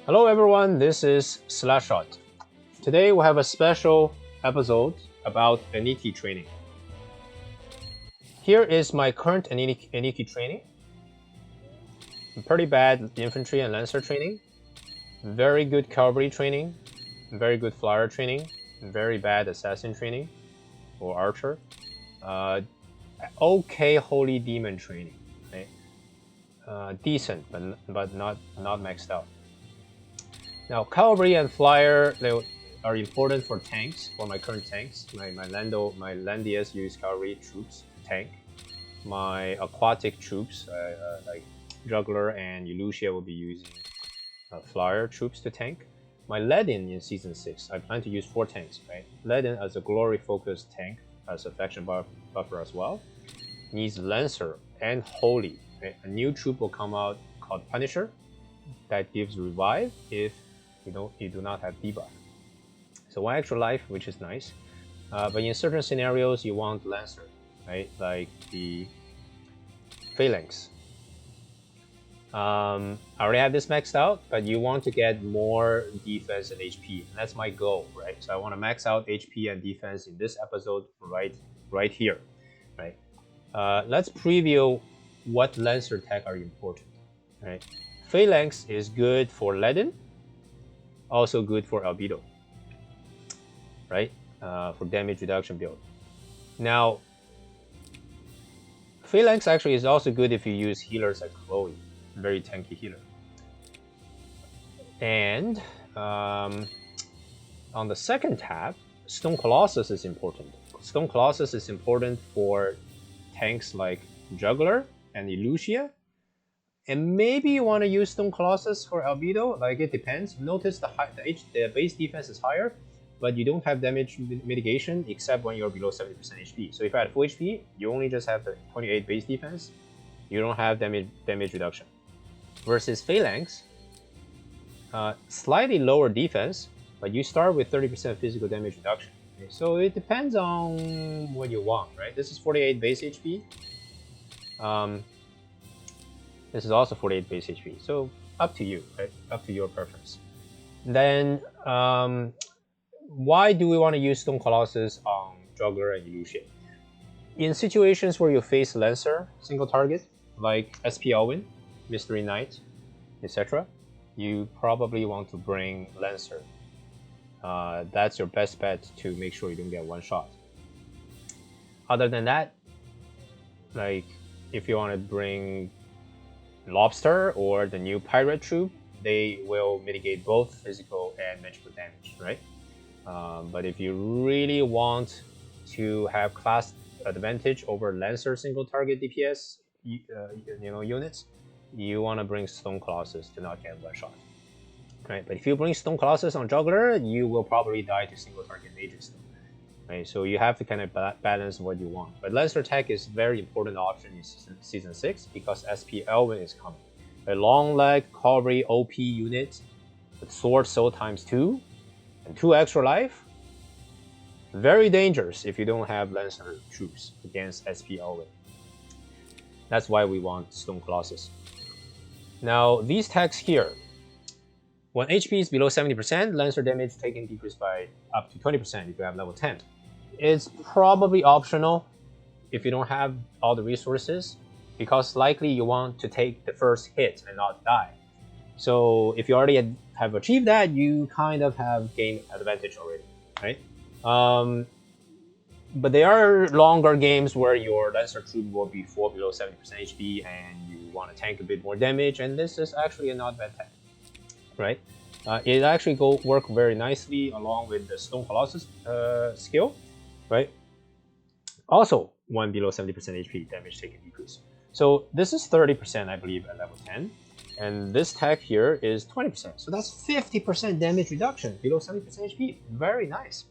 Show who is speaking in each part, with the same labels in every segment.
Speaker 1: Hello everyone, this is Slashshot. Today we have a special episode about Aniki training. Here is my current Aniki training. Pretty bad infantry and lancer training. Very good cavalry training. Very good flyer training. Very bad assassin training or archer. Okay holy demon training. Right? Decent, but not maxed out. Now, cavalry and flyer, they are important for tanks, for my current tanks. My Landias use cavalry troops to tank. My aquatic troops, like Juggler and Elucia, will be using flyer troops to tank. My Ledin in Season 6, I plan to use 4 tanks, right? Ledin as a glory-focused tank, as a faction buffer as well. Needs Lancer and Holy. Right? A new troop will come out called Punisher that gives revive if you do not have debuff. So 1 extra life, which is nice. But in certain scenarios, you want Lancer, right? Like the Phalanx. I already have this maxed out, but you want to get more defense and HP. And that's my goal, right? So I want to max out HP and defense in this episode right here, right? Let's preview what Lancer tech are important, right? Phalanx is good for Ledin, also good for Albedo, right? For damage reduction build. Now, Phalanx actually is also good if you use healers like Chloe, very tanky healer. And on the second tab, Stone Colossus is important. Stone Colossus is important for tanks like Juggler and Elucia. And maybe you want to use Stone Colossus for Albedo, like it depends. Notice the base defense is higher, but you don't have damage mitigation except when you're below 70% HP. So if you're at full HP, you only just have the 28 base defense. You don't have damage reduction. Versus Phalanx, slightly lower defense, but you start with 30% physical damage reduction. Okay? So it depends on what you want, right? This is 48 base HP. This is also 48 base HP, so up to you, right? Up to your preference. Then, why do we want to use Stone Colossus on Juggler and Elucia? In situations where you face Lancer, single target, like SP Elwyn, Mystery Knight, etc., you probably want to bring Lancer. That's your best bet to make sure you don't get one shot. Other than that, like if you want to bring Lobster or the new Pirate Troop, they will mitigate both physical and magical damage, right? But if you really want to have class advantage over Lancer single target DPS units, you want to bring Stone Colossus to not get one shot, right? But if you bring Stone Colossus on Juggler, you will probably die to single target mages, right? So you have to kind of balance what you want. But Lancer tech is a very important option in Season 6 because SP Elwyn is coming. A long leg cavalry OP unit with sword soul ×2 and 2 extra life. Very dangerous if you don't have Lancer troops against SP Elwyn. That's why we want Stone Colossus. Now, these techs here, when HP is below 70%, Lancer damage taken decreased by up to 20% if you have level 10. It's probably optional if you don't have all the resources, because likely you want to take the first hit and not die. So if you already have achieved that, you kind of have gained advantage already, right? But there are longer games where your Lancer troop will be below 70% HP and you want to tank a bit more damage, and this is actually a not bad tech, right? It actually work very nicely along with the Stone Colossus skill, right? Also, 1 below 70% HP damage taken decrease. So this is 30%, I believe, at level 10. And this tech here is 20%. So that's 50% damage reduction below 70% HP. Very nice.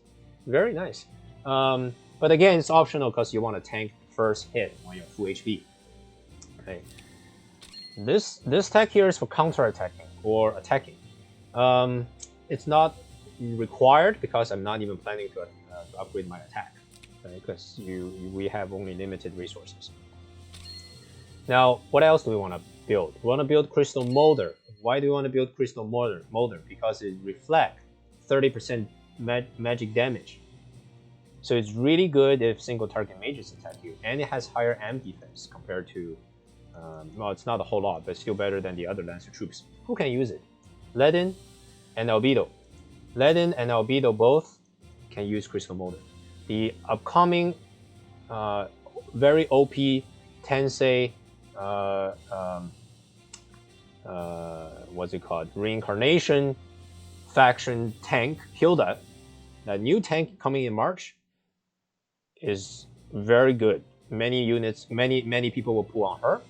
Speaker 1: Very nice. But again, it's optional because you want to tank first hit when you're full HP. Okay. This tech here is for counter-attacking or attacking. It's not required because I'm not even planning to upgrade my attack, right? Because we have only limited resources. Now, what else do we want to build? We want to build Crystal Molder. Why do you want to build Crystal Molder? Because it reflects 30% magic damage. So it's really good if single target mages attack you, and it has higher AM defense compared to, well, it's not a whole lot, but still better than the other Lancer troops. Who can use it? Ledin and Albedo. Ledin and Albedo both can use Crystal Molder. The upcoming very OP Tensei what's it called? Reincarnation faction tank, Hilda. That new tank coming in March is very good. Many units, many people will pull on her.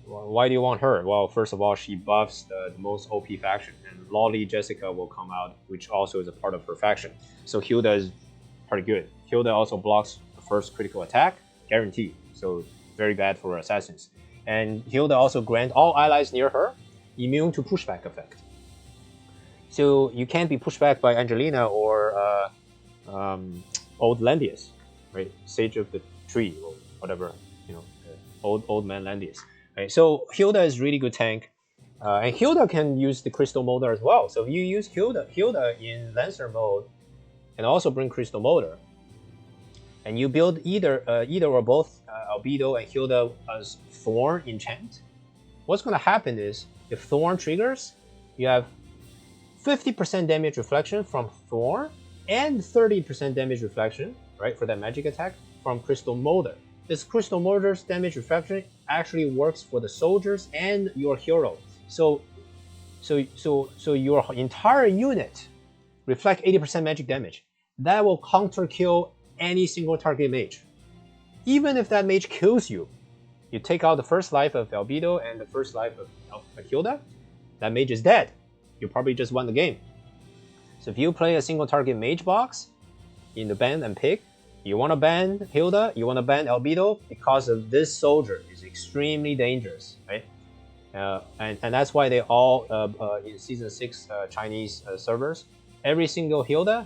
Speaker 1: Why do you want her? Well, first of all, she buffs the most OP faction, and Lolly Jessica will come out, which also is a part of her faction. So Hilda is pretty good. Hilda also blocks the first critical attack, guaranteed. So very bad for assassins. And Hilda also grants all allies near her immune to pushback effect. So you can't be pushed back by Angelina or old Landius, right? Sage of the Tree or whatever, you know, old man Landius. Right? So Hilda is really good tank, and Hilda can use the Crystal Molder as well. So if you use Hilda in Lancer mode, and also bring Crystal Molder, and you build either or both Albedo and Hilda as Thorn enchant, what's going to happen is if Thorn triggers, you have 50% damage reflection from Thorn and 30% damage reflection, right, for that magic attack from Crystal Molder. This Crystal Molder's damage reflection actually works for the soldiers and your hero. So your entire unit reflect 80% magic damage. That will counter kill any single target mage. Even if that mage kills you, you take out the first life of Albedo and the first life of Hilda, that mage is dead. You probably just won the game. So if you play a single target mage box in the ban and pick, you want to ban Hilda, you want to ban Albedo because of this soldier is extremely dangerous, right? And that's why they all in season 6 Chinese servers, every single Hilda,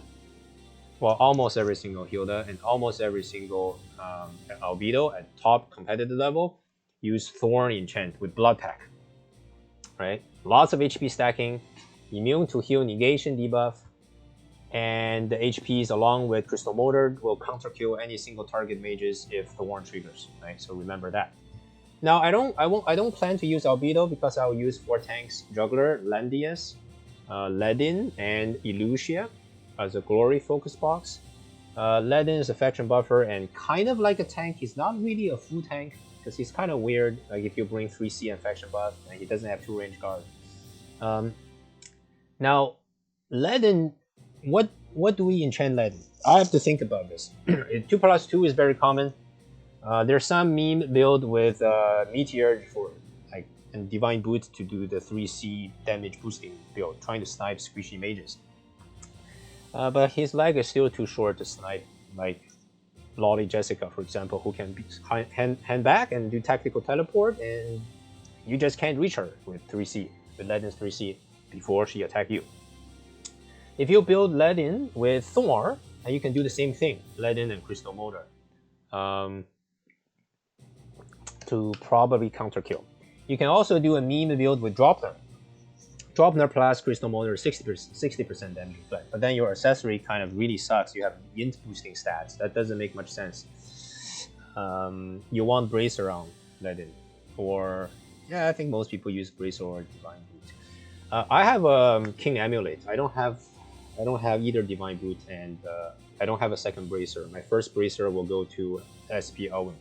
Speaker 1: well, almost every single Hilda and almost every single Albedo at top competitive level use Thorn enchant with Blood Pack, right? Lots of HP stacking, immune to heal negation debuff, and the HPs along with Crystal Molder will counter kill any single target mages if Thorn triggers, right? So remember that. Now I don't plan to use Albedo because I'll use 4 tanks: Juggler, Landius, Ledin, and Elucia as a glory focus box. Ledin is a faction buffer and kind of like a tank. He's not really a full tank because he's kind of weird. Like if you bring 3C and faction buff, and he doesn't have 2 range guard. Now, Ledin, what do we enchant Ledin? I have to think about this. 2+2 is very common. There's some meme build with Meteor for like and Divine Boot to do the 3C damage boosting build, trying to snipe squishy mages. But his leg is still too short to snipe like Lolly Jessica, for example, who can hand back and do tactical teleport, and you just can't reach her with 3C, with Ledin's 3C before she attack you. If you build Ledin with Thorn, and you can do the same thing, Ledin and Crystal Molder, to probably counter kill. You can also do a meme build with Dropner. Dropner plus Crystal Molder 60% damage reflect, but then your accessory kind of really sucks. You have int boosting stats. That doesn't make much sense. You want Bracer on Ledin, or yeah, I think most people use Bracer or Divine Boot. I have King Amulet. I don't have either Divine Boot, and I don't have a second Bracer. My first Bracer will go to SP Owen.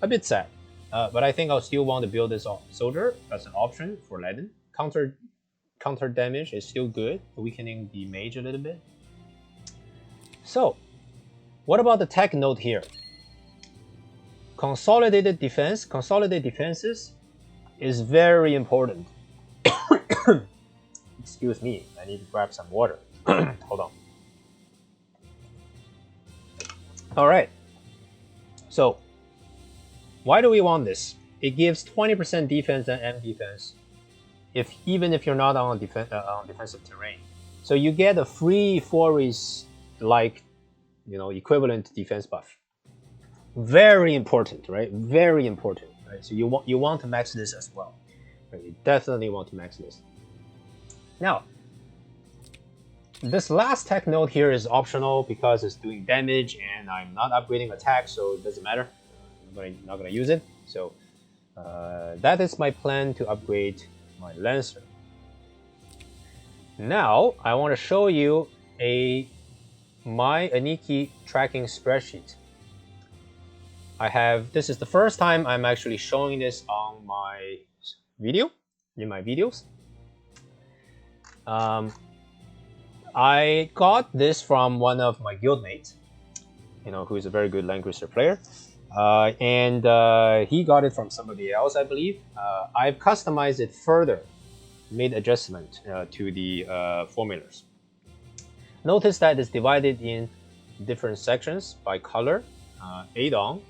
Speaker 1: A bit sad, but I think I'll still want to build this soldier as an option for Ledin. Counter damage is still good, weakening the mage a little bit. So, what about the tech note here? Consolidated defenses is very important. Excuse me, I need to grab some water. Hold on. Alright, so why do we want this? It gives 20% defense and M defense, even if you're not on defensive terrain. So you get a free forest like, equivalent defense buff. Very important, right? Very important, right? So you want to max this as well. Right? You definitely want to max this. Now, this last tech node here is optional because it's doing damage and I'm not upgrading attack, so it doesn't matter. I'm not gonna use it. So that is my plan to upgrade my Lancer. Now I want to show you my Aniki tracking spreadsheet. This is the first time I'm actually showing this on my video, in my videos. I got this from one of my guildmates, who is a very good Langrisser player. And he got it from somebody else, I believe. I've customized it further, made adjustment to the formulas. Notice that it's divided in different sections by color. Adon,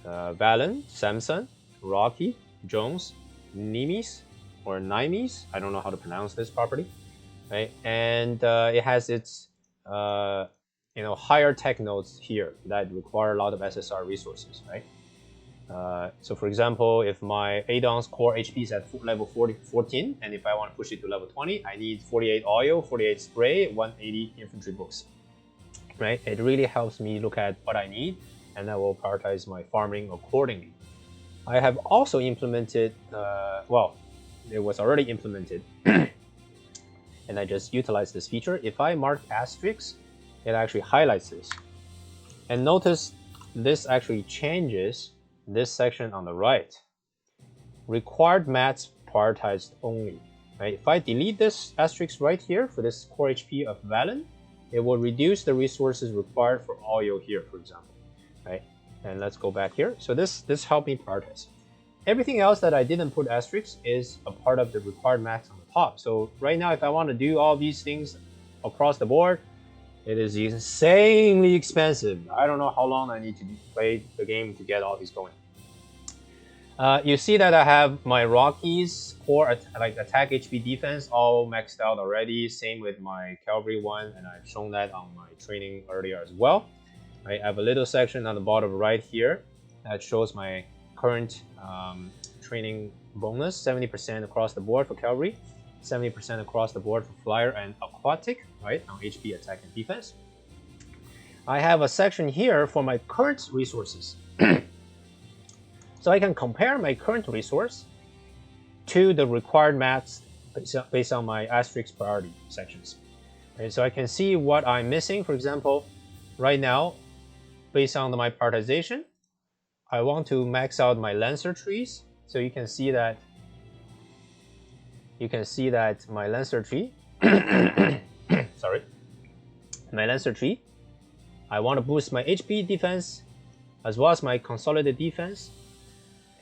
Speaker 1: Valen, Samson, Rocky, Jones, Nimes, or Nimes. I don't know how to pronounce this properly. Right? And it has its higher tech nodes here that require a lot of SSR resources, right? So for example, if my Adon's core HP is at level 14, and if I want to push it to level 20, I need 48 oil, 48 spray, 180 infantry books, right? It really helps me look at what I need, and I will prioritize my farming accordingly. I have also implemented, it was already implemented, and I just utilized this feature. If I mark asterisks, it actually highlights this. And notice this actually changes this section on the right. Required mats prioritized only. Right? If I delete this asterisk right here for this core HP of Valen, it will reduce the resources required for oil here, for example. Right? And let's go back here. So this helped me prioritize. Everything else that I didn't put asterisks is a part of the required mats on the top. So right now, if I want to do all these things across the board, it is insanely expensive. I don't know how long I need to play the game to get all these going. You see that I have my Rockies core attack HP defense all maxed out already. Same with my cavalry one, and I've shown that on my training earlier as well. I have a little section on the bottom right here that shows my current training bonus, 70% across the board for cavalry, 70% across the board for flyer and aquatic, right, on HP, attack, and defense. I have a section here for my current resources. So I can compare my current resource to the required mats based on my asterisk priority sections. And so I can see what I'm missing. For example, right now, based on my prioritization, I want to max out my Lancer trees. So you can see that my Lancer tree, sorry, my Lancer tree, I want to boost my HP defense as well as my consolidated defense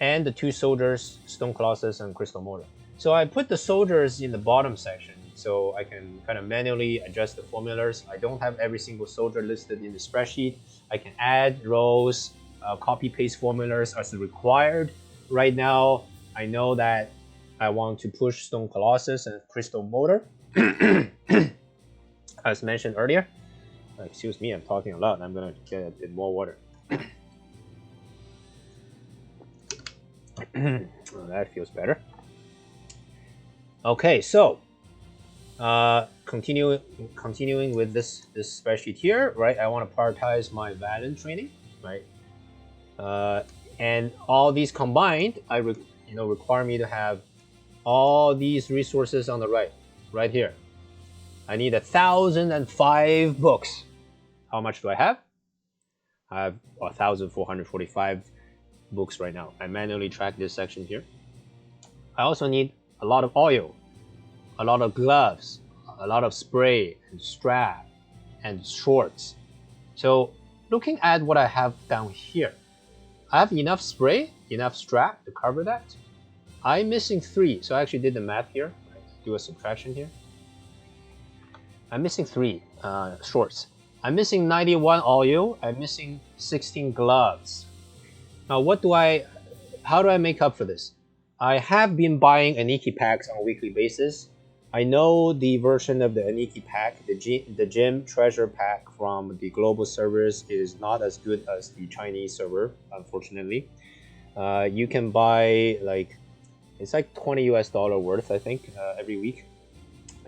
Speaker 1: and the two soldiers, Stone Colossus and Crystal Mortar. So I put the soldiers in the bottom section so I can kind of manually adjust the formulas. I don't have every single soldier listed in the spreadsheet. I can add rows, copy paste formulas as required. Right now, I know that I want to push Stone Colossus and Crystal Mortar, as mentioned earlier. Excuse me, I'm talking a lot. I'm gonna get a bit more water. Well, that feels better. Okay, so continuing with this spreadsheet here, right? I want to prioritize my Valen training, right? And all these combined, require me to have all these resources on the right here. I need 1,005 books. How much do I have? I have 1,445 books right now. I manually track this section here. I also need a lot of oil, a lot of gloves, a lot of spray and strap and shorts. So looking at what I have down here, I have enough spray, enough strap to cover that. I'm missing 3, so I actually did the math here. Right? Do a subtraction here. I'm missing 3 shorts. I'm missing 91 oil. I'm missing 16 gloves. Now, how do I make up for this? I have been buying Aniki packs on a weekly basis. I know the version of the Aniki pack, the gym treasure pack from the global servers is not as good as the Chinese server, unfortunately. You can buy it's like $20 worth, I think, every week.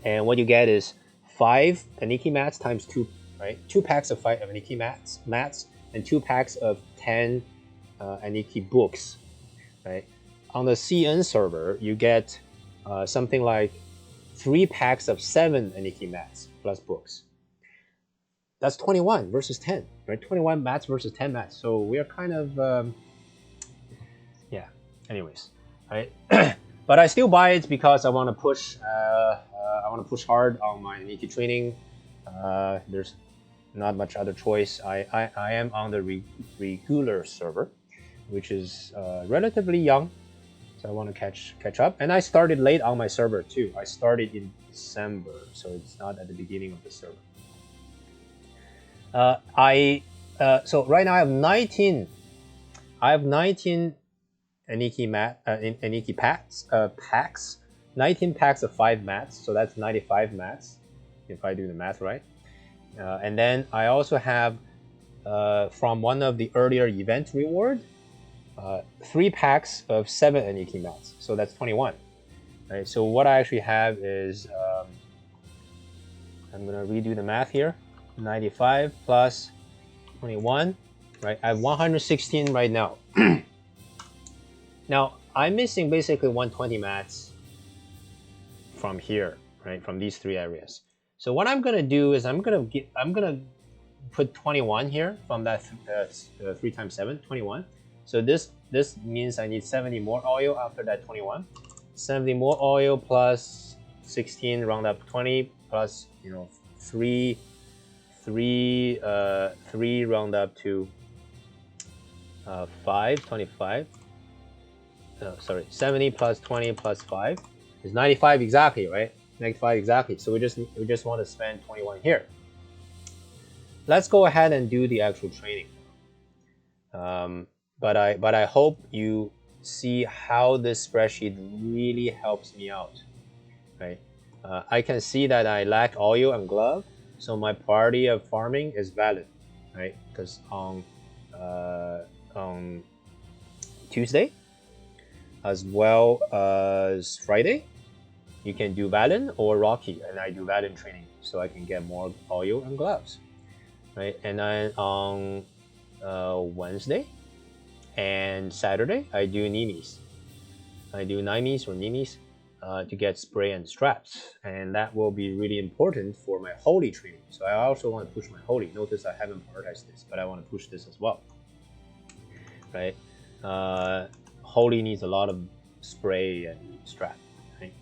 Speaker 1: And what you get is 5 Aniki mats times 2, right? 2 packs of 5 Aniki mats, and 2 packs of 10 Aniki books, right? On the CN server, you get something like 3 packs of 7 Aniki mats plus books. That's 21 versus 10, right? 21 mats versus 10 mats. So we are kind of, yeah. Anyways, right? But I still buy it because I want to push. I want to push hard on my Aniki training. There's not much other choice. I am on the regular server, which is relatively young, so I want to catch up. And I started late on my server too. I started in December, so it's not at the beginning of the server. So right now I have 19. I have 19 Aniki packs. 19 packs of 5 mats, so that's 95 mats, if I do the math right. And then I also have, from one of the earlier event reward, 3 packs of 7 Aniki mats, so that's 21. Right, so what I actually have is, I'm gonna redo the math here. 95 plus 21, right? I have 116 right now. Now I'm missing basically 120 mats from here, right? From these 3 areas. So what I'm gonna do is I'm gonna put 21 here from that 3 times 7, 21. So this means I need 70 more oil after that 21. 70 more oil plus 16, round up 20 plus 3 round up to 5, 25. Sorry, 70 plus 20 plus 5 is 95 exactly, right? 95 exactly. So we just want to spend 21 here. Let's go ahead and do the actual training. But I hope you see how this spreadsheet really helps me out, right? I can see that I lack oil and glove, so my priority of farming is valid, right? Because on Tuesday, as well as Friday, you can do Valen or Rocky, and I do Valen training, so I can get more oil and gloves, right? And then on Wednesday and Saturday, I do Nimis. I do Nimis or Nimis to get spray and straps, and that will be really important for my holy training. So I also want to push my holy. Notice I haven't prioritized this, but I want to push this as well, right? Holy needs a lot of spray and strap, right?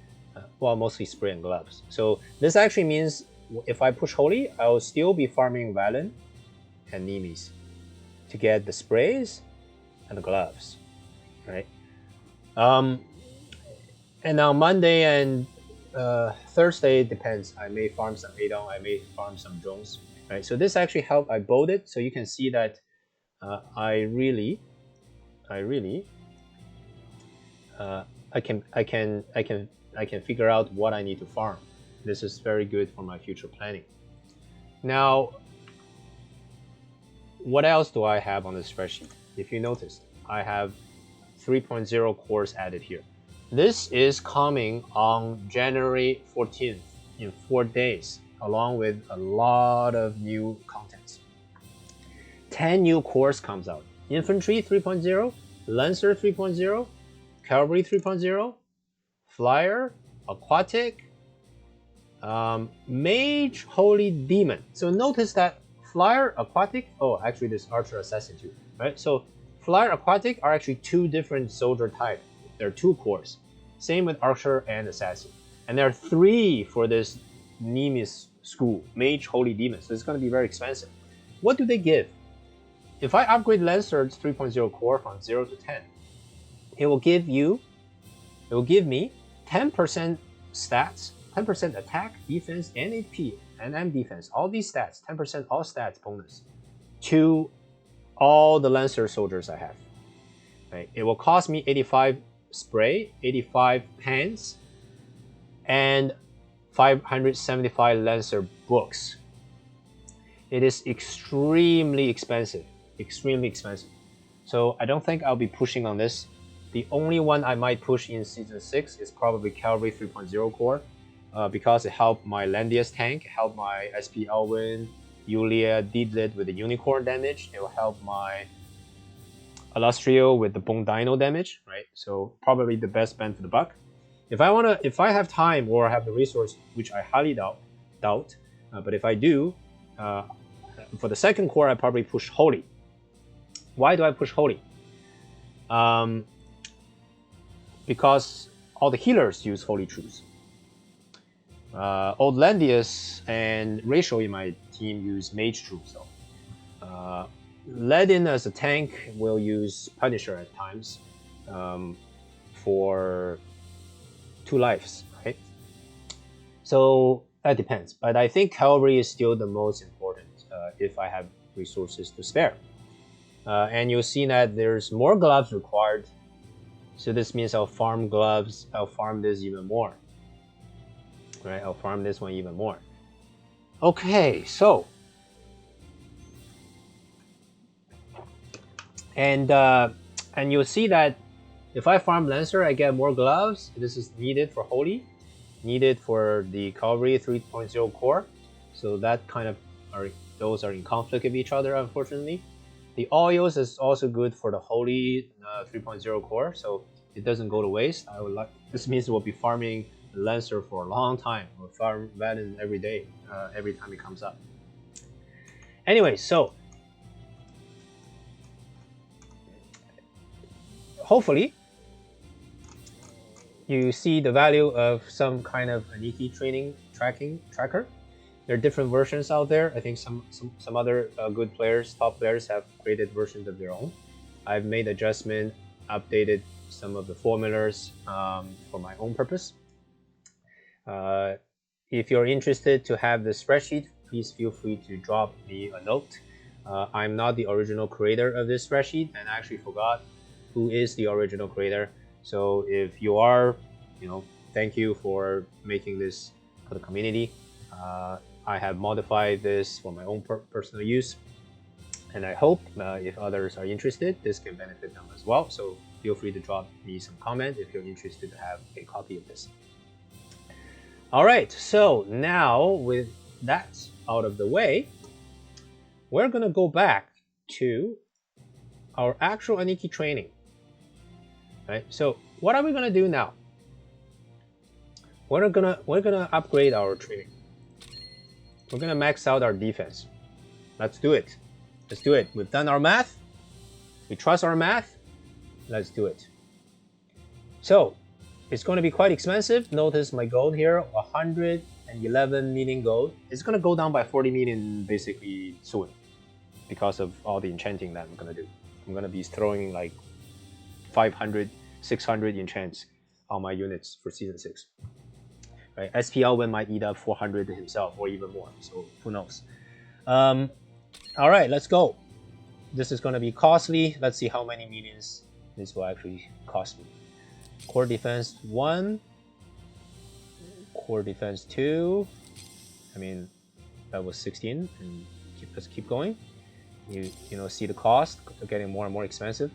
Speaker 1: Well, mostly spray and gloves. So this actually means if I push holy, I will still be farming Valen and Nimis to get the sprays and the gloves, right? And now Monday and Thursday depends. I may farm some Adon, I may farm some drones, right? So this actually helped. I bolded, so you can see that I can figure out what I need to farm. This is very good for my future planning. Now, what else do I have on the spreadsheet? If you noticed, I have 3.0 course added here. This is coming on January 14th in 4 days, along with a lot of new contents. 10 new course comes out. Infantry 3.0, Lancer 3.0, Cavalry 3.0, Flyer, Aquatic, Mage, Holy Demon. So notice that Flyer, Aquatic, oh, actually this Archer Assassin too, right? So Flyer, Aquatic are actually 2 different soldier types. There are 2 cores. Same with Archer and Assassin. And there are 3 for this Nemesis school, Mage, Holy Demon. So it's going to be very expensive. What do they give? If I upgrade Lancer's 3.0 core from 0 to 10, it will give me 10% stats, 10% attack, defense, and HP, and M defense. All these stats, 10% all stats bonus to all the Lancer soldiers I have. Right? It will cost me 85 spray, 85 pants, and 575 Lancer books. It is extremely expensive, extremely expensive. So I don't think I'll be pushing on this. The only one I might push in Season 6 is probably Cavalry 3.0 core. because it helped my Landius tank, helped my SP Elwyn, Yulia, Deedlit with the unicorn damage. It will help my Illustrio with the Bone Dino damage, right? So probably the best bang for the buck. If I have time or have the resource, which I highly doubt, but if I do, for the second core, I probably push Holy. Why do I push Holy? Because all the healers use Holy Truths. Old Landius and Rachel in my team use Mage Truths though. Ledin as a tank will use Punisher at times for 2 lives, right? So that depends, but I think cavalry is still the most important if I have resources to spare. And you'll see that there's more gloves required, so this means I'll farm gloves. I'll farm this even more, right? I'll farm this one even more. Okay, so and you'll see that if I farm Lancer, I get more gloves. This is needed for Holy, needed for the Cavalry 3.0 core. So that kind of those are in conflict with each other, unfortunately. The oils is also good for the Holy 3.0 core, so it doesn't go to waste. This means we'll be farming Lancer for a long time. We'll farm Vadin every day, every time it comes up. Anyway, so hopefully you see the value of some kind of Aniki Training Tracker. There are different versions out there. I think some other good players, top players, have created versions of their own. I've made adjustment, updated some of the formulas for my own purpose. If you're interested to have the spreadsheet, please feel free to drop me a note. I'm not the original creator of this spreadsheet, and I actually forgot who is the original creator. So if you are, thank you for making this for the community. I have modified this for my own personal use, and I hope if others are interested, this can benefit them as well. So feel free to drop me some comment if you're interested to have a copy of this. All right, so now with that out of the way, we're gonna go back to our actual Aniki training. Right, so what are we gonna do now? We're gonna upgrade our training. We're gonna max out our defense. Let's do it. Let's do it. We've done our math. We trust our math. Let's do it. So it's going to be quite expensive. Notice my gold here, 111 million gold. It's going to go down by 40 million basically soon because of all the enchanting that I'm going to do. I'm going to be throwing like 500, 600 enchants on my units for Season 6. Right? SP Elwyn might eat up 400 himself or even more, so who knows. All right, let's go. This is going to be costly. Let's see how many millions this will actually cost me. Core defense 1, core defense 2. I mean, that was 16, and let's keep going. You see the cost getting more and more expensive.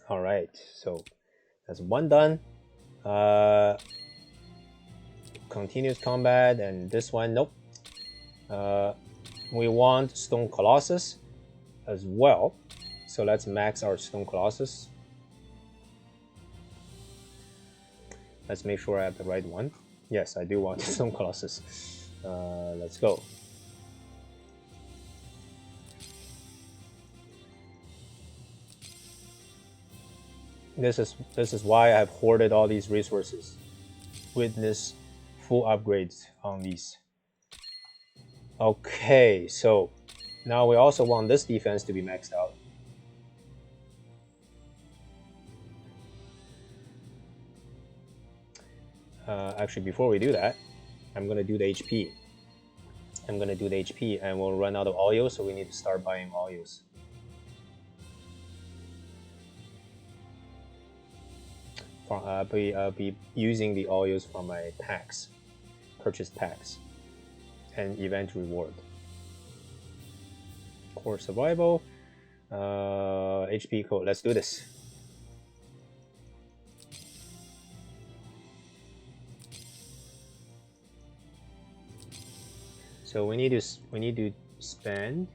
Speaker 1: All right, so that's 1 done. Continuous combat, and this one, nope. We want Stone Colossus as well, so let's max our Stone Colossus. Let's make sure I have the right one. Yes, I do want Stone Colossus. Let's go. This is why I've hoarded all these resources. Witness full upgrades on these. Okay, so now we also want this defense to be maxed out. Actually, before we do that, I'm gonna do the HP. And we'll run out of oil, so we need to start buying oils. I'll be using the oils from my packs, purchased packs, and event reward. core survival, HP code. Let's do this. So we need to spend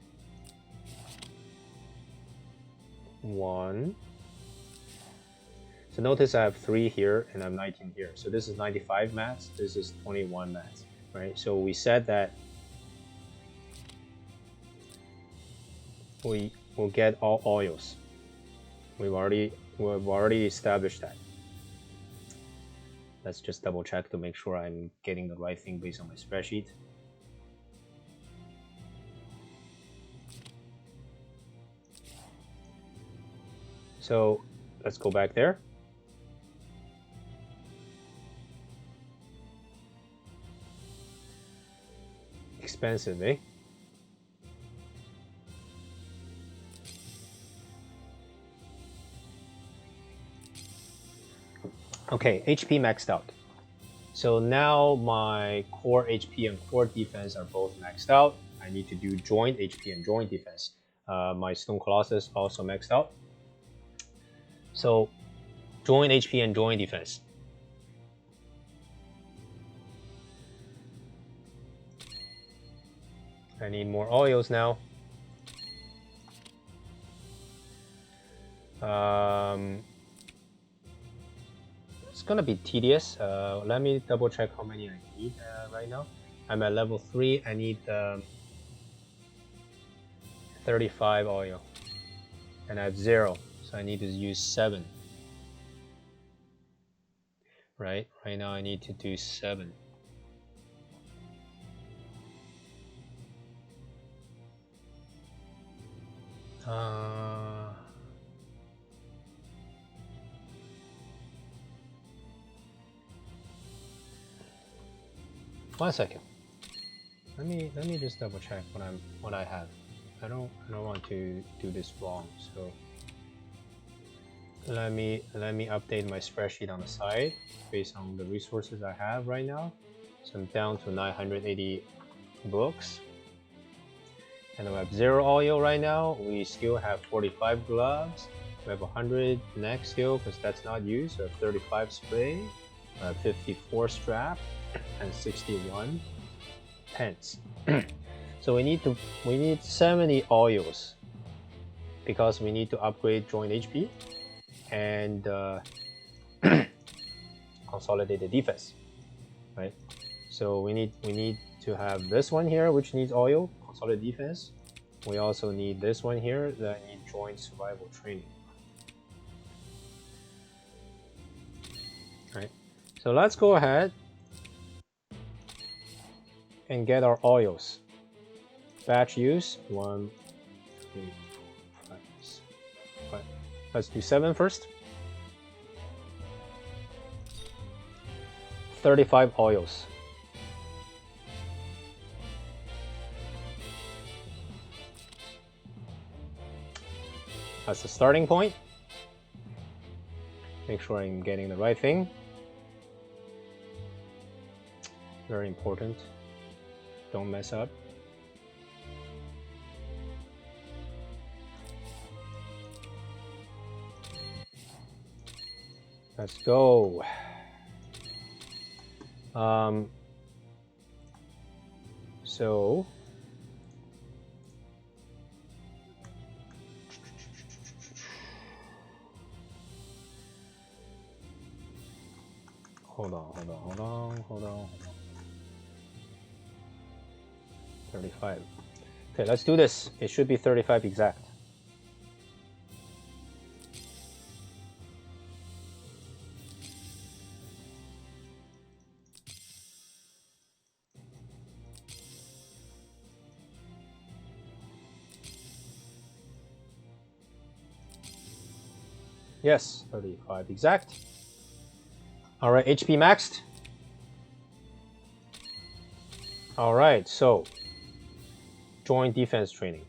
Speaker 1: 1. So notice I have 3 here and I'm 19 here. So this is 95 mats. This is 21 mats, right? So we said that we will get all oils. We've already established that. Let's just double check to make sure I'm getting the right thing based on my spreadsheet. So let's go back there. Expensive, eh? Okay, HP maxed out. So now my core HP and core defense are both maxed out. I need to do joint HP and joint defense. My Stone Colossus also maxed out. So joint HP and joint defense. I need more oils now. It's gonna be tedious. Let me double check how many I need right now. I'm at level 3. I need 35 oil, and I have 0, so I need to use 7. Right now I need to do 7. One second. Let me just double check what I have. I don't want to do this wrong, so let me update my spreadsheet on the side based on the resources I have right now. So I'm down to 980 books, and I have 0 oil right now. We still have 45 gloves. We have 100 neck still because that's not used. So I have 35 spray, 54 strap, and 61 pence. So we need 70 oils because we need to upgrade joint HP and consolidated defense, right? So we need to have this one here, which needs oil, consolidated defense. We also need this one here that need joint survival training. Right. So let's go ahead and get our oils. Batch use 1, 2, 5, 6, 5. Let's do 7 first. 35 oils. That's the starting point. Make sure I'm getting the right thing. Very important. Don't mess up. Let's go. So hold on. 35. Okay, let's do this. It should be 35 exact. Yes, 35 exact. All right, HP maxed. All right, so joint defense training.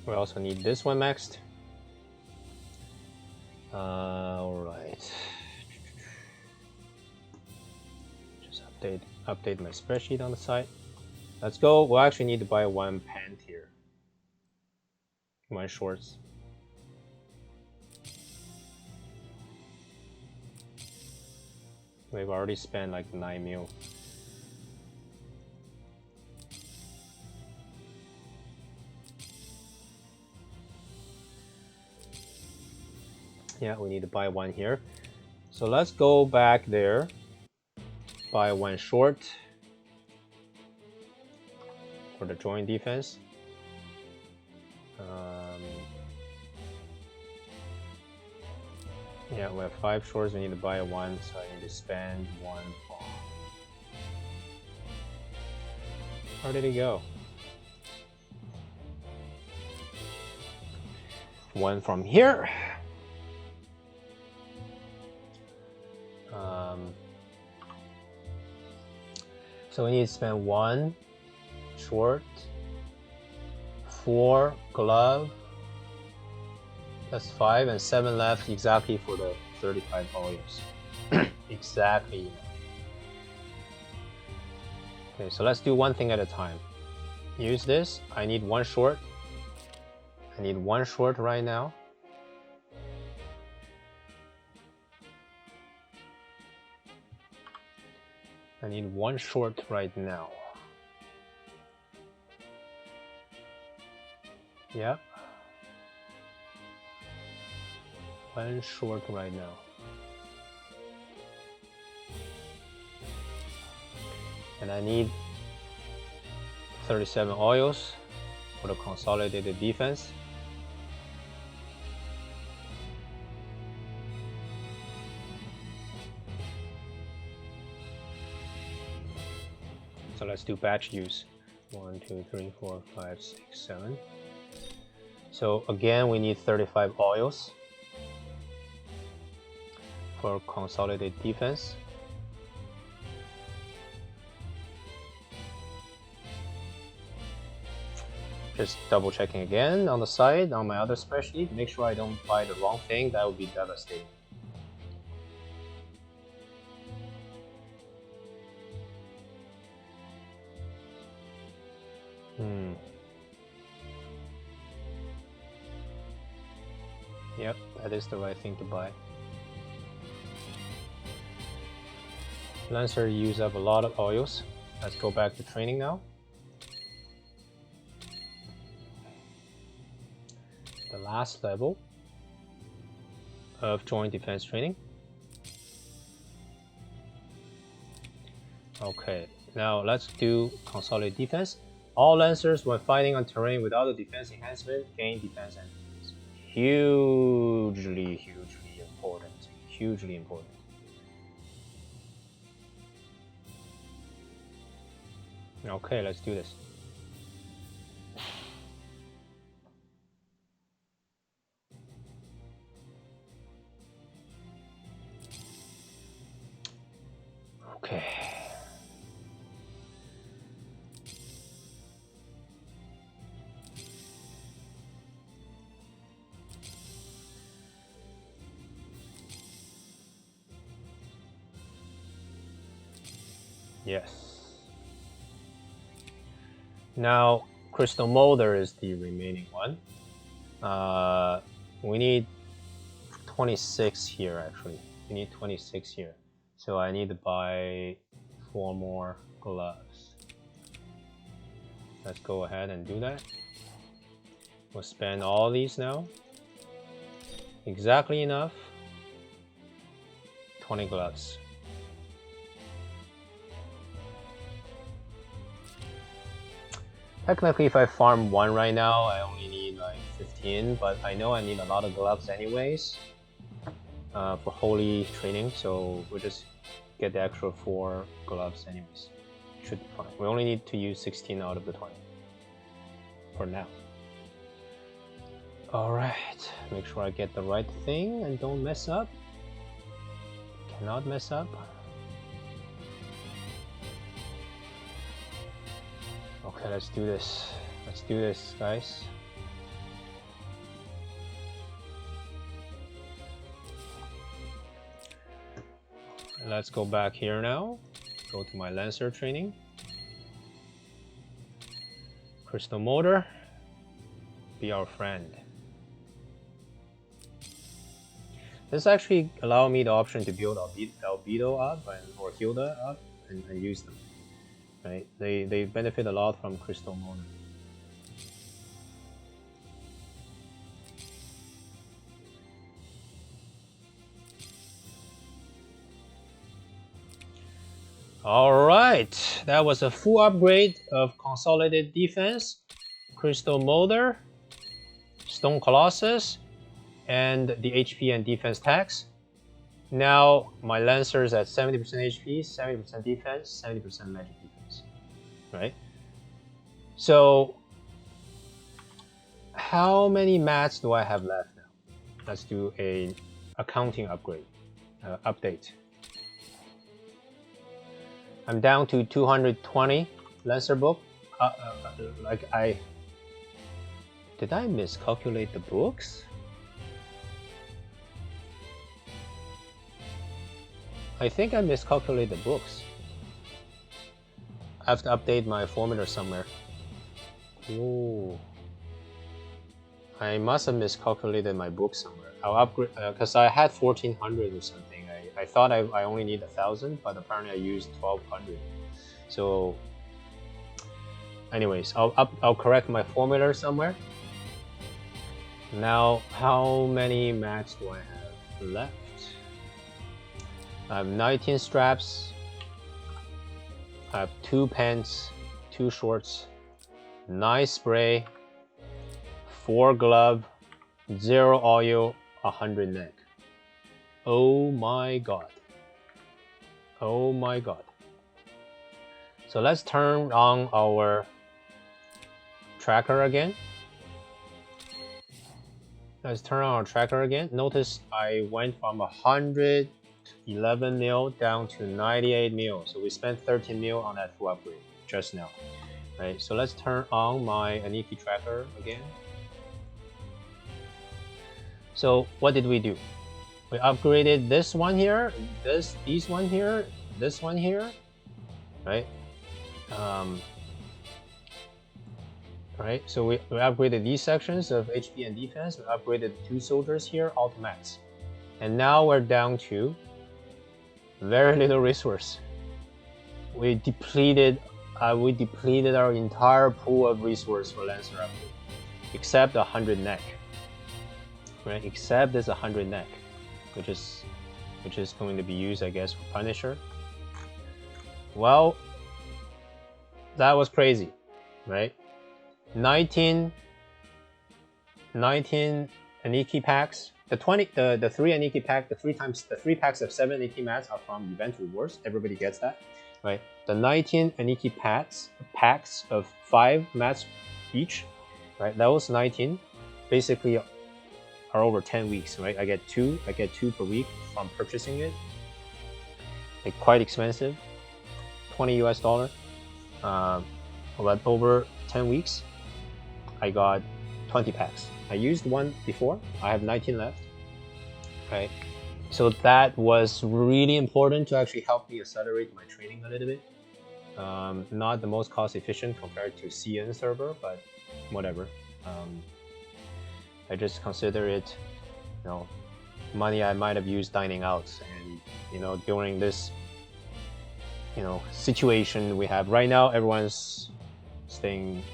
Speaker 1: We also need this one maxed. All right. Just update my spreadsheet on the side. Let's go. We'll actually need to buy 1 pant here. 1 shorts. We've already spent like 9 mil. Yeah, we need to buy 1 here. So let's go back there. Buy 1 short for the joint defense. Yeah, we have 5 shorts. We need to buy 1, so I need to spend 1 bomb. Where did it go? 1 from here. So we need to spend 1 short, 4 glove. That's 5 and 7 left exactly for the 35 volumes. Exactly. Okay, so let's do one thing at a time. Use this. I need 1 short. I need 1 short right now. I need 1 short right now. Yeah. 1 short right now. And I need 37 oils for the consolidated defense. So let's do batch use. 1, 2, 3, 4, 5, 6, 7. So again, we need 35 oils for consolidated defense. Just double checking again on the side on my other spreadsheet. Make sure I don't buy the wrong thing. That would be devastating. Yep, that is the right thing to buy. Lancer use up a lot of oils. Let's go back to training now. The last level of joint defense training. Okay, now let's do consolidated defense. All Lancers, when fighting on terrain without a defense enhancement, gain defense enemies. Hugely important. Hugely important. Okay, let's do this. Okay. Yes. Now, Crystal Molder is the remaining one. We need 26 here, actually. We need 26 here. So I need to buy 4 more gloves. Let's go ahead and do that. We'll spend all these now. Exactly enough. 20 gloves. Technically, if I farm 1 right now, I only need like 15, but I know I need a lot of gloves anyways for holy training, so we'll just get the extra 4 gloves anyways. Should be fine. We only need to use 16 out of the 20 for now. Alright, make sure I get the right thing and don't mess up. Cannot mess up. Okay, let's do this. Let's do this, guys. Let's go back here now. Go to my Lancer training. Crystal Motor. be our friend. This actually allowed me the option to build Albedo up or Hilda up and use them. Right? They benefit a lot from Crystal Motor. Alright, that was a full upgrade of Consolidated Defense, Crystal Molder, Stone Colossus, and the HP and defense tax. Now my Lancer is at 70% HP, 70% defense, 70% magic defense. Right? So how many mats do I have left now? Let's do a accounting upgrade, update. I'm down to 220 Lancer book. Did I miscalculate the books? I think I miscalculated the books. I have to update my formula somewhere. Ooh. I must have miscalculated my book somewhere. I'll upgrade because I had 1400 or something. I thought I only need 1000, but apparently I used 1200. So, anyways, I'll correct my formula somewhere. Now, how many mats do I have left? I have 19 straps. I have 2 pants, 2 shorts, 9 spray, 4 glove, 0 oil, 100 neck. Oh my god. Oh my god. So let's turn on our tracker again. Let's turn on our tracker again. Notice I went from 111 mil down to 98 mil. So we spent 13 mil on that full upgrade just now. Right, so let's turn on my Aniki tracker again. So what did we do? We upgraded this one here, these one here, this one here, right? Right. So we upgraded these sections of HP and defense. We upgraded 2 soldiers here, all to max, and now we're down to very little resource. We depleted our entire pool of resource for Lancer upgrade, except 100 neck. Right, except this 100 neck. Which is going to be used, I guess, for Punisher. Well, that was crazy, right? 19 Aniki packs. The 3 Aniki pack, the 3 packs of 7 Aniki mats are from event rewards. Everybody gets that, right? The 19 Aniki packs of 5 mats each, right? That was 19. Basically, are over 10 weeks, right? I get two per week from purchasing it. They're quite expensive, $20 US. But over 10 weeks, I got 20 packs. I used one before. I have 19 left. Right. So that was really important to actually help me accelerate my training a little bit. Not the most cost efficient compared to CN server, but whatever. I just consider it, money I might have used dining out, and during this, situation we have right now, everyone's staying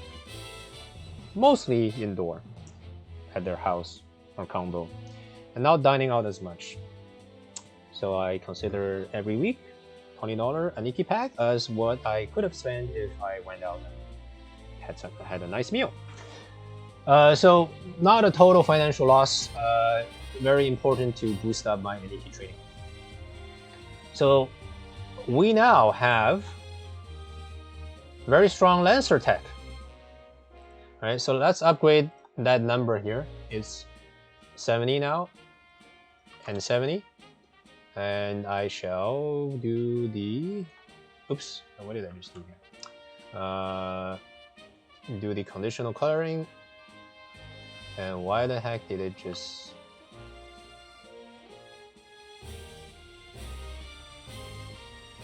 Speaker 1: mostly indoor at their house or condo, and not dining out as much. So I consider every week $20 Aniki pack as what I could have spent if I went out and had a nice meal. So not a total financial loss, very important to boost up my Aniki training. So we now have very strong Lancer tech. All right, so let's upgrade that number here. It's 70 now, and 70. And I shall do the, oops, what did I just do here? Do the conditional coloring. And why the heck did it just...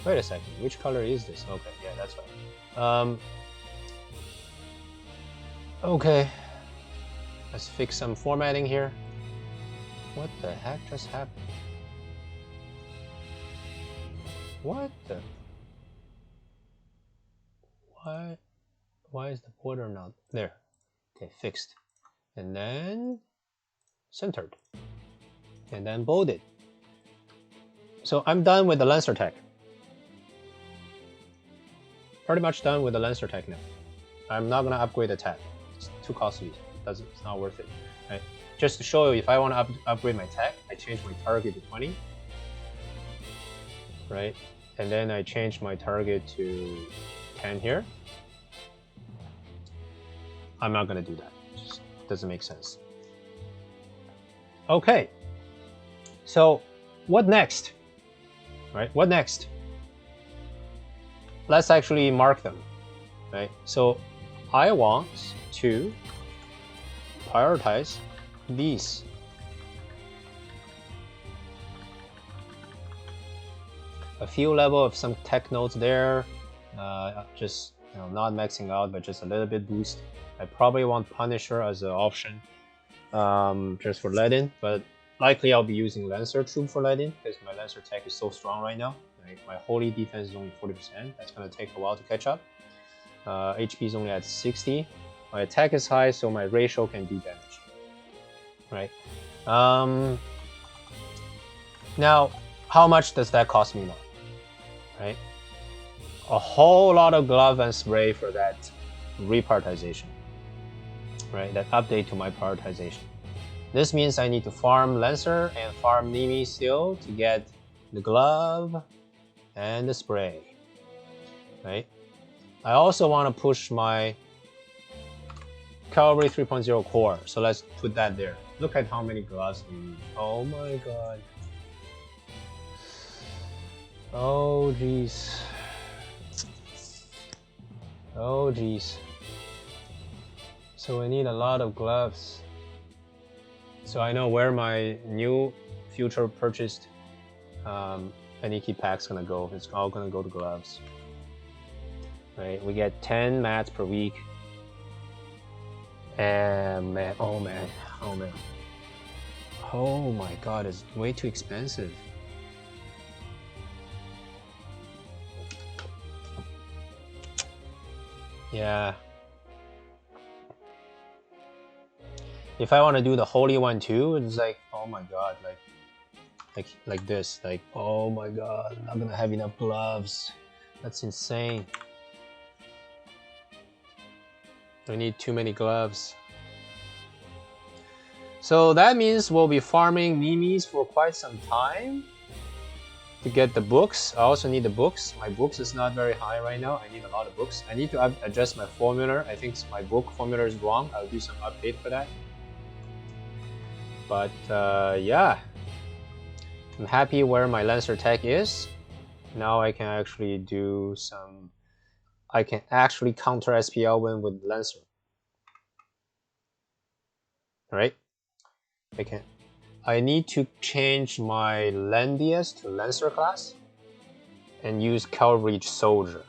Speaker 1: Wait a second, which color is this? Okay, yeah, that's right. Okay. Let's fix some formatting here. What the heck just happened? What the? Why is the border not there? Okay, fixed. And then centered. And then bolded. So I'm done with the Langrisser tag. Pretty much done with the Langrisser tag now. I'm not gonna upgrade the tag. It's too costly. It's not worth it. Right? Just to show you, if I want to upgrade my tag, I change my target to 20. Right? And then I change my target to 10 here. I'm not gonna do that. It just doesn't make sense. Okay. So what next? Right? What next? Let's actually mark them. Right? So I want to prioritize these. A few level of some tech nodes there, just not maxing out, but just a little bit boost. I probably want Punisher as an option, just for let-in, but likely I'll be using Langrisser Troop for let-in because my Langrisser tech is so strong right now. Right? My holy defense is only 40%. That's gonna take a while to catch up. HP is only at 60. My attack is high, so my ratio can do damage. Right? Now, how much does that cost me now? Right? A whole lot of glove and spray for that reprioritization. Right? That update to my prioritization. This means I need to farm Langrisser and farm Nimi still to get the glove and the spray. Right? I also want to push my Cavalry 3.0 core, so let's put that there. Look at how many gloves we need. Oh my god. Oh jeez. Oh jeez. So I need a lot of gloves. So I know where my new future purchased Aniki pack's gonna go. It's all gonna go to gloves. Right? We get 10 mats per week. And man, oh man, oh man. Oh my god, it's way too expensive. Yeah. If I want to do the holy one too, it's like, oh my god, like this, like, oh my god, I'm not gonna have enough gloves. That's insane. I need too many gloves. So that means we'll be farming Mimis for quite some time to get the books. I also need the books. My books is not very high right now. I need a lot of books. I need to adjust my formula. I think my book formula is wrong. I'll do some update for that. But yeah, I'm happy where my Langrisser tech is. Now I can actually do some. I can actually counter SPL win with Langrisser. Right? I can. I need to change my Landius to Langrisser class and use Cavalry Soldier.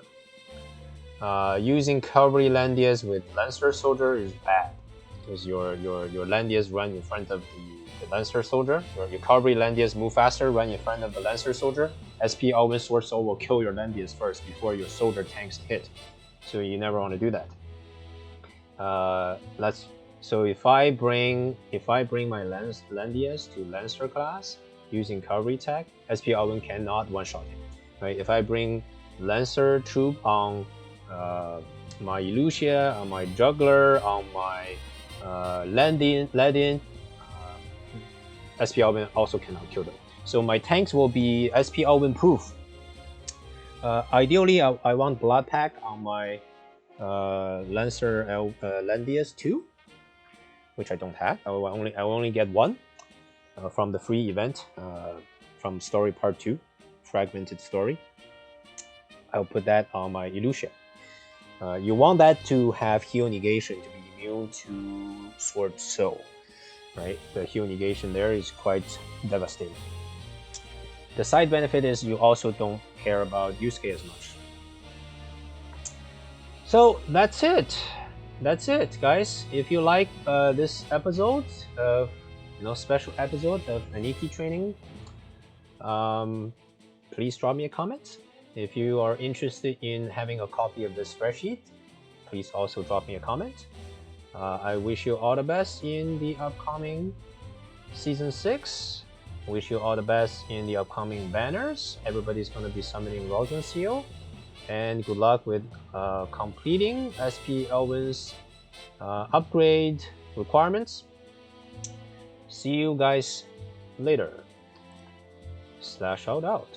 Speaker 1: Using Cavalry Landius with Langrisser Soldier is bad because your Landius run in front of the Langrisser Soldier. Your Cavalry Landius move faster, run in front of the Langrisser Soldier. SP Alwyn Sword Soul will kill your Landius first before your soldier tanks hit. So you never want to do that. So if I bring my Landius to Langrisser class using Cavalry tech, SP Alwyn cannot one-shot him. Right? If I bring Langrisser Troop on my Elucia, on my Juggler, on my Ledin, SP Alwyn also cannot kill them. So my tanks will be SP Alwyn proof. Ideally, I want Blood Pack on my Langrisser Landius 2, which I don't have. I will only get one from the free event from Story Part 2, Fragmented Story. I'll put that on my Elucia. You want that to have heal negation to be immune to Sword Soul. Right? The heal negation there is quite devastating. The side benefit is you also don't care about Yusuke as much. So that's it. that's it, guys. If you like this episode of special episode of Aniki Training, please drop me a comment. If you are interested in having a copy of this spreadsheet, please also drop me a comment. I wish you all the best in the upcoming Season 6. Wish you all the best in the upcoming banners. Everybody's going to be summoning Rosen Seal. And good luck with completing SP Elvin's upgrade requirements. See you guys later. /out out.